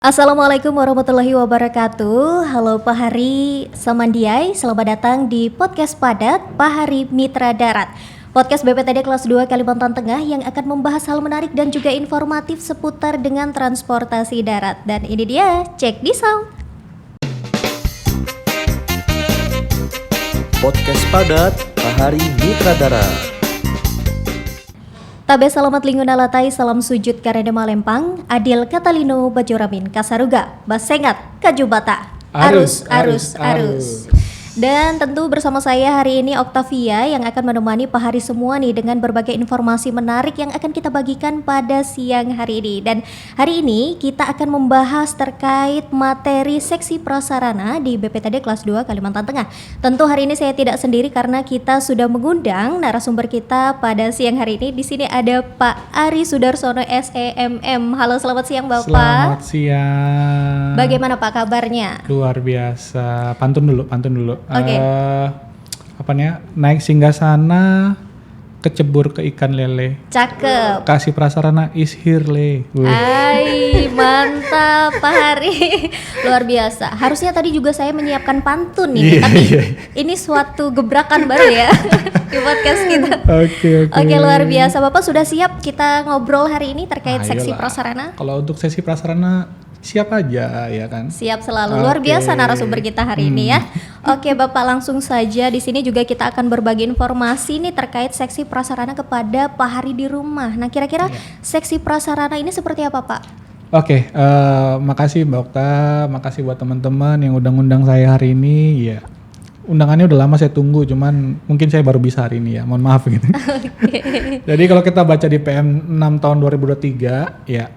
Assalamualaikum warahmatullahi wabarakatuh. Halo Pak Hari Samandiai, selamat datang di Podcast Padat Pak Hari Mitra Darat. Podcast BPTD kelas 2 Kalimantan Tengah yang akan membahas hal menarik dan juga informatif seputar dengan transportasi darat. Dan ini dia, cek di sound. Podcast Padat Pak Hari Mitra Darat. Tabe salamat linguna latai, salam sujud karena Malempang, Adil Katalino Bajoramin Kasaruga, Basengat Kajubata. Arus. Dan tentu bersama saya hari ini Octavia yang akan menemani Pak Hari semua nih dengan berbagai informasi menarik yang akan kita bagikan pada siang hari ini. Dan hari ini kita akan membahas terkait materi seksi prasarana di BPTD kelas 2 Kalimantan Tengah. Tentu hari ini saya tidak sendiri karena kita sudah mengundang narasumber kita pada siang hari ini. Di sini ada Pak Ari Sudarsono SEMM. Halo, selamat siang Bapak. Selamat siang. Bagaimana Pak kabarnya? Luar biasa. Pantun dulu. Oke. Naik singgasana, kecebur ke ikan lele. Cakep. Kasih prasarana is here le. Ay, mantap Pak Hari. Luar biasa. Harusnya tadi juga saya menyiapkan pantun nih, tapi ini suatu gebrakan baru ya di podcast kita. Oke, luar biasa. Bapak sudah siap kita ngobrol hari ini terkait seksi prasarana? Kalau untuk sesi prasarana siap aja ya kan? Siap selalu. Luar biasa narasumber kita hari ini ya. Oke, Bapak langsung saja di sini juga kita akan berbagi informasi nih terkait seksi prasarana kepada Pak Hari di rumah. Nah, kira-kira seksi prasarana ini seperti apa, Pak? Oke, makasih Mbak Okta, makasih buat teman-teman yang udah ngundang saya hari ini. Ya, undangannya udah lama saya tunggu, cuman mungkin saya baru bisa hari ini ya, mohon maaf gitu. Jadi kalau kita baca di PM 6 tahun 2023, ya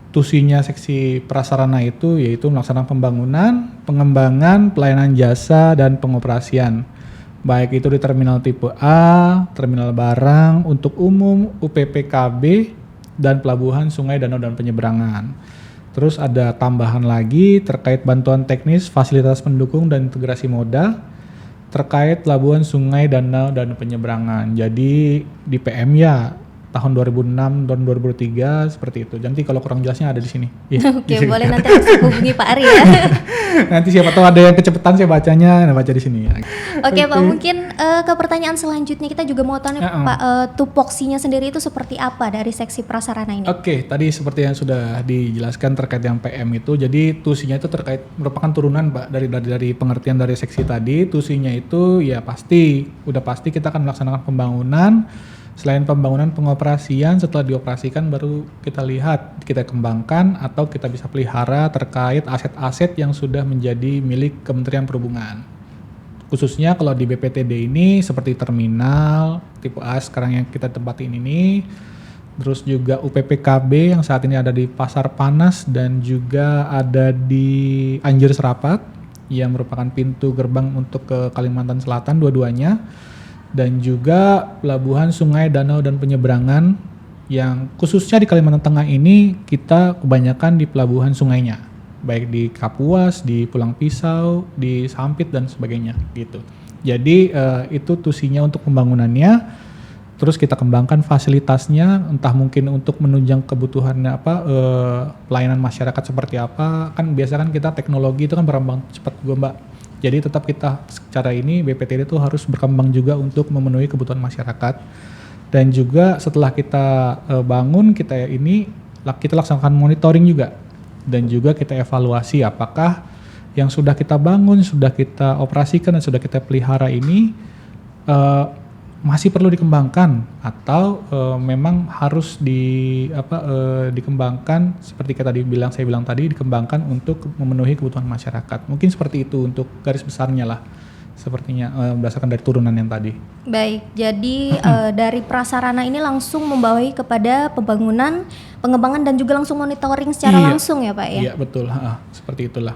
tusinya seksi prasarana itu yaitu melaksanakan pembangunan, pengembangan, pelayanan jasa, dan pengoperasian. Baik itu di terminal tipe A, terminal barang, untuk umum, UPPKB, dan pelabuhan, sungai, danau, dan penyeberangan. Terus ada tambahan lagi terkait bantuan teknis, fasilitas pendukung, dan integrasi moda terkait pelabuhan, sungai, danau, dan penyeberangan. Jadi di PM ya tahun 2006 dan 2003 seperti itu. Nanti kalau kurang jelasnya ada di sini. Oke, boleh nanti langsung hubungi Pak Ari ya. Nanti siapa tahu ada yang kecepatan saya bacanya, baca di sini ya. Oke, Pak, mungkin ke pertanyaan selanjutnya kita juga mau tanya Pak, tupoksinya sendiri itu seperti apa dari seksi prasarana ini? Oke, tadi seperti yang sudah dijelaskan terkait yang PM itu. Jadi tusinya itu terkait merupakan turunan Pak dari pengertian dari seksi tadi. Tusinya itu ya udah pasti kita akan melaksanakan pembangunan. Selain pembangunan, pengoperasian, setelah dioperasikan baru kita lihat, kita kembangkan atau kita bisa pelihara terkait aset-aset yang sudah menjadi milik Kementerian Perhubungan. Khususnya kalau di BPTD ini seperti terminal tipe A sekarang yang kita tempatin ini, terus juga UPPKB yang saat ini ada di Pasar Panas dan juga ada di Anjir Serapat yang merupakan pintu gerbang untuk ke Kalimantan Selatan dua-duanya. Dan juga pelabuhan, sungai, danau, dan penyeberangan yang khususnya di Kalimantan Tengah ini kita kebanyakan di pelabuhan sungainya, baik di Kapuas, di Pulang Pisau, di Sampit, dan sebagainya gitu. Jadi itu tusinya untuk pembangunannya. Terus kita kembangkan fasilitasnya, entah mungkin untuk menunjang kebutuhannya pelayanan masyarakat seperti apa. Kan biasa kan kita teknologi itu kan berkembang cepat juga Mbak. Jadi tetap kita secara ini BPTD itu harus berkembang juga untuk memenuhi kebutuhan masyarakat. Dan juga setelah kita bangun kita laksanakan monitoring juga. Dan juga kita evaluasi apakah yang sudah kita bangun, sudah kita operasikan dan sudah kita pelihara ini masih perlu dikembangkan atau memang harus dikembangkan seperti saya bilang tadi, dikembangkan untuk memenuhi kebutuhan masyarakat. Mungkin seperti itu untuk garis besarnya lah, sepertinya berdasarkan dari turunan yang tadi. Baik, jadi dari prasarana ini langsung membawahi kepada pembangunan, pengembangan, dan juga langsung monitoring secara langsung ya Pak ya? Iya betul, seperti itulah.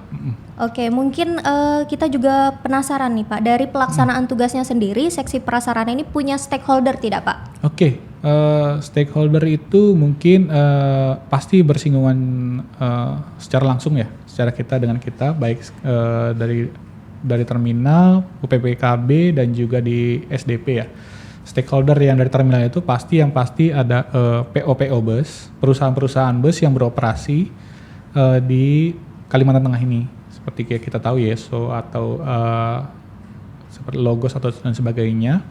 Oke, mungkin kita juga penasaran nih Pak, dari pelaksanaan tugasnya sendiri, seksi prasarana ini punya stakeholder tidak Pak? Oke, stakeholder itu mungkin pasti bersinggungan secara langsung ya, secara kita dengan kita, baik dari terminal, UPPKB, dan juga di SDP ya. Stakeholder yang dari terminal itu pasti ada PO bus, perusahaan-perusahaan bus yang beroperasi di Kalimantan Tengah ini. Seperti kayak kita tahu YESO atau seperti Logos atau dan sebagainya.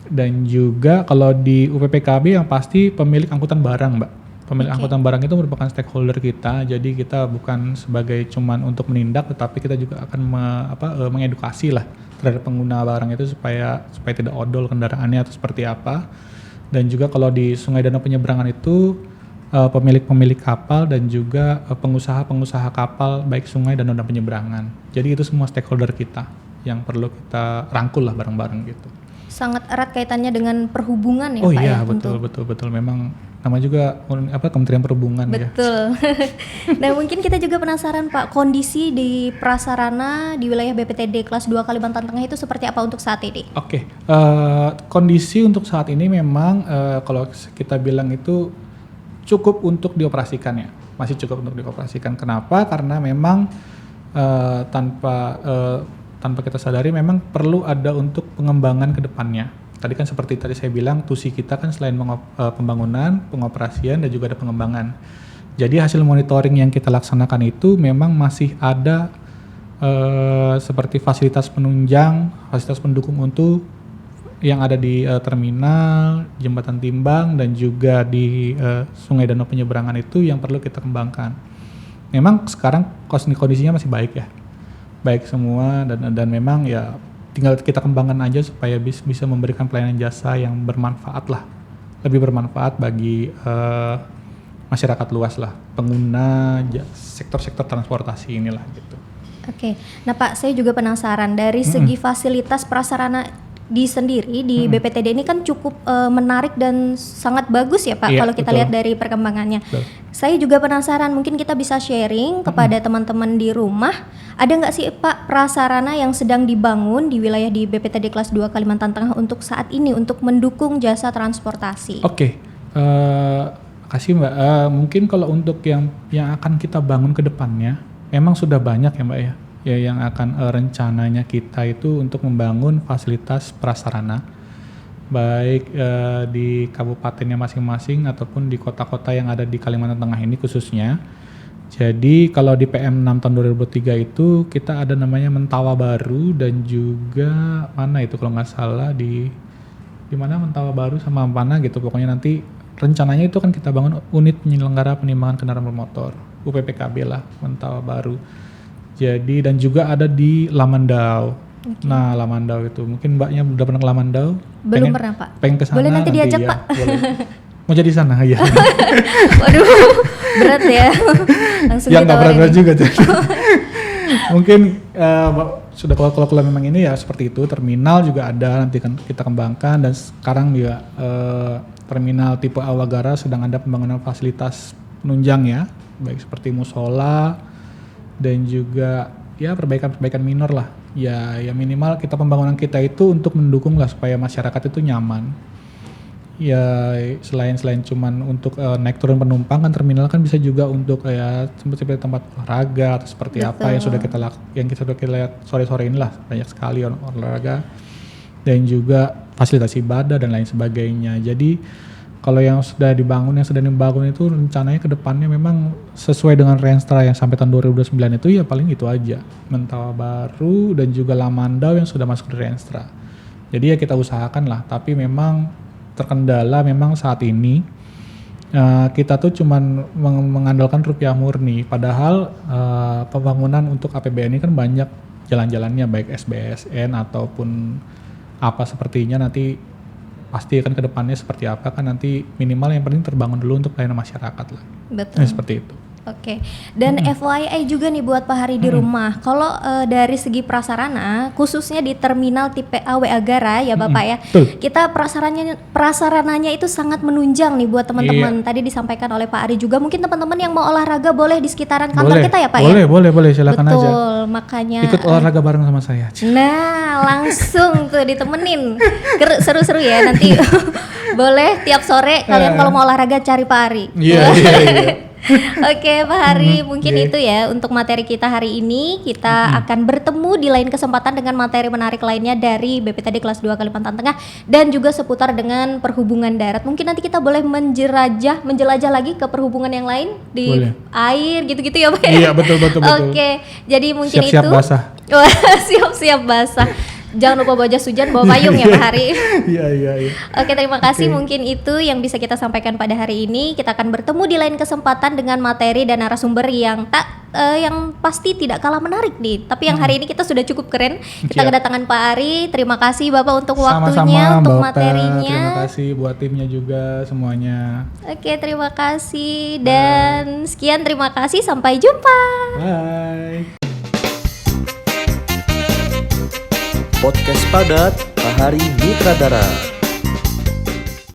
Dan juga kalau di UPPKB yang pasti pemilik angkutan barang, Mbak. Pemilik angkutan barang itu merupakan stakeholder kita, jadi kita bukan sebagai cuman untuk menindak, tetapi kita juga akan mengedukasi lah terhadap pengguna barang itu supaya tidak odol kendaraannya atau seperti apa. Dan juga kalau di Sungai Danau Penyeberangan itu pemilik-pemilik kapal dan juga pengusaha-pengusaha kapal baik sungai dan danau penyeberangan. Jadi itu semua stakeholder kita yang perlu kita rangkul lah bareng-bareng gitu. Sangat erat kaitannya dengan perhubungan ya, Pak. Oh ya? iya, betul. Memang namanya juga Kementerian Perhubungan ya. Betul. Nah, mungkin kita juga penasaran Pak, kondisi di prasarana di wilayah BPTD kelas 2 Kalimantan Tengah itu seperti apa untuk saat ini? Oke, kondisi untuk saat ini memang kalau kita bilang itu cukup untuk dioperasikan ya. Masih cukup untuk dioperasikan. Kenapa? Karena memang tanpa kita sadari memang perlu ada untuk pengembangan ke depannya. Tadi kan seperti tadi saya bilang, tusi kita kan selain pembangunan, pengoperasian dan juga ada pengembangan. Jadi hasil monitoring yang kita laksanakan itu memang masih ada seperti fasilitas penunjang, fasilitas pendukung untuk yang ada di terminal, jembatan timbang dan juga di Sungai Danau Penyeberangan itu yang perlu kita kembangkan. Memang sekarang kondisinya masih baik ya. Baik semua dan memang ya tinggal kita kembangkan aja supaya bisa memberikan pelayanan jasa yang bermanfaat lah, lebih bermanfaat bagi masyarakat luas lah, pengguna sektor-sektor transportasi inilah gitu. Oke, nah Pak, saya juga penasaran dari segi fasilitas prasarana di BPTD ini kan cukup menarik dan sangat bagus ya Pak, iya, kalau kita lihat dari perkembangannya. Betul. Saya juga penasaran, mungkin kita bisa sharing kepada teman-teman di rumah, ada nggak sih Pak prasarana yang sedang dibangun di wilayah di BPTD kelas 2 Kalimantan Tengah untuk saat ini untuk mendukung jasa transportasi? Oke, kasih Mbak. Mungkin kalau untuk yang akan kita bangun ke depannya, memang sudah banyak ya Mbak ya. Ya yang akan rencananya kita itu untuk membangun fasilitas prasarana baik di kabupatennya masing-masing ataupun di kota-kota yang ada di Kalimantan Tengah ini khususnya. Jadi kalau di PM6 tahun 2003 itu kita ada namanya Mentawa Baru dan juga mana itu kalau nggak salah di mana Mentawa Baru sama mana gitu, pokoknya nanti rencananya itu kan kita bangun unit penyelenggara penimbangan kendaraan bermotor UPPKB lah Mentawa Baru. Jadi dan juga ada di Lamandau. Okay. Nah Lamandau itu mungkin Mbaknya udah pernah ke Lamandau? Belum pernah Pak. Pengen ke sana. Boleh nanti diajak ya, Pak. Boleh. Mau jadi sana ya. Waduh, berat ya. Langsung ya nggak berat juga jadi. Mungkin sudah kalau memang ini ya seperti itu. Terminal juga ada nanti kan kita kembangkan dan sekarang juga terminal tipe Awagara sedang ada pembangunan fasilitas penunjang ya, baik seperti musola dan juga ya perbaikan minor lah. Ya minimal kita pembangunan kita itu untuk mendukung lah supaya masyarakat itu nyaman. Ya selain cuman untuk naik turun penumpang kan terminal kan bisa juga untuk ya seperti tempat olahraga atau seperti Betul. Apa yang kita lihat sore-sore inilah banyak sekali olahraga dan juga fasilitas ibadah dan lain sebagainya. Jadi kalau yang sudah dibangun itu rencananya ke depannya memang sesuai dengan Renstra yang sampai tahun 2029 itu ya paling itu aja. Mentawa Baru dan juga Lamandau yang sudah masuk di Renstra. Jadi ya kita usahakan lah, tapi memang terkendala memang saat ini kita tuh cuman mengandalkan rupiah murni. Padahal pembangunan untuk APBN ini kan banyak jalan-jalannya baik SBSN ataupun apa sepertinya nanti pasti kan ke depannya seperti apa kan nanti minimal yang penting terbangun dulu untuk pelayanan masyarakat lah. Betul. Nah, seperti itu. Oke. Dan FYI juga nih buat Pak Hari di rumah. Kalau dari segi prasarana khususnya di terminal tipe AW Agara ya Bapak ya. Kita prasarananya itu sangat menunjang nih buat teman-teman. Tadi disampaikan oleh Pak Ari juga, mungkin teman-teman yang mau olahraga boleh di sekitaran kantor kita ya Pak ya. Boleh silakan aja. Betul, makanya ikut olahraga bareng sama saya. Nah, langsung tuh ditemenin. Seru-seru ya nanti. Boleh tiap sore kalian kalau mau olahraga cari Pak Ari. Iya. Oke, Pak Hari, mungkin itu ya untuk materi kita hari ini. Kita akan bertemu di lain kesempatan dengan materi menarik lainnya dari BPTD kelas 2 Kalimantan Tengah dan juga seputar dengan perhubungan darat. Mungkin nanti kita boleh menjelajah lagi ke perhubungan yang lain di air gitu-gitu ya, Pak. Iya, betul. Oke, jadi mungkin Siap-siap itu. basah. Wah, siap-siap basah. Jangan lupa bawa jas hujan, bawa payung ya Pak Hari. Iya. Oke, terima kasih. Mungkin itu yang bisa kita sampaikan pada hari ini. Kita akan bertemu di lain kesempatan dengan materi dan narasumber yang yang pasti tidak kalah menarik nih. Tapi yang hari ini kita sudah cukup keren. Kita kedatangan Pak Ari. Terima kasih Bapak untuk waktunya, untuk Mbak Okta. materinya. Terima kasih buat timnya juga semuanya. Oke, terima kasih dan sekian, terima kasih. Sampai jumpa. Bye. Podcast Padat Bahari Mitra Darat.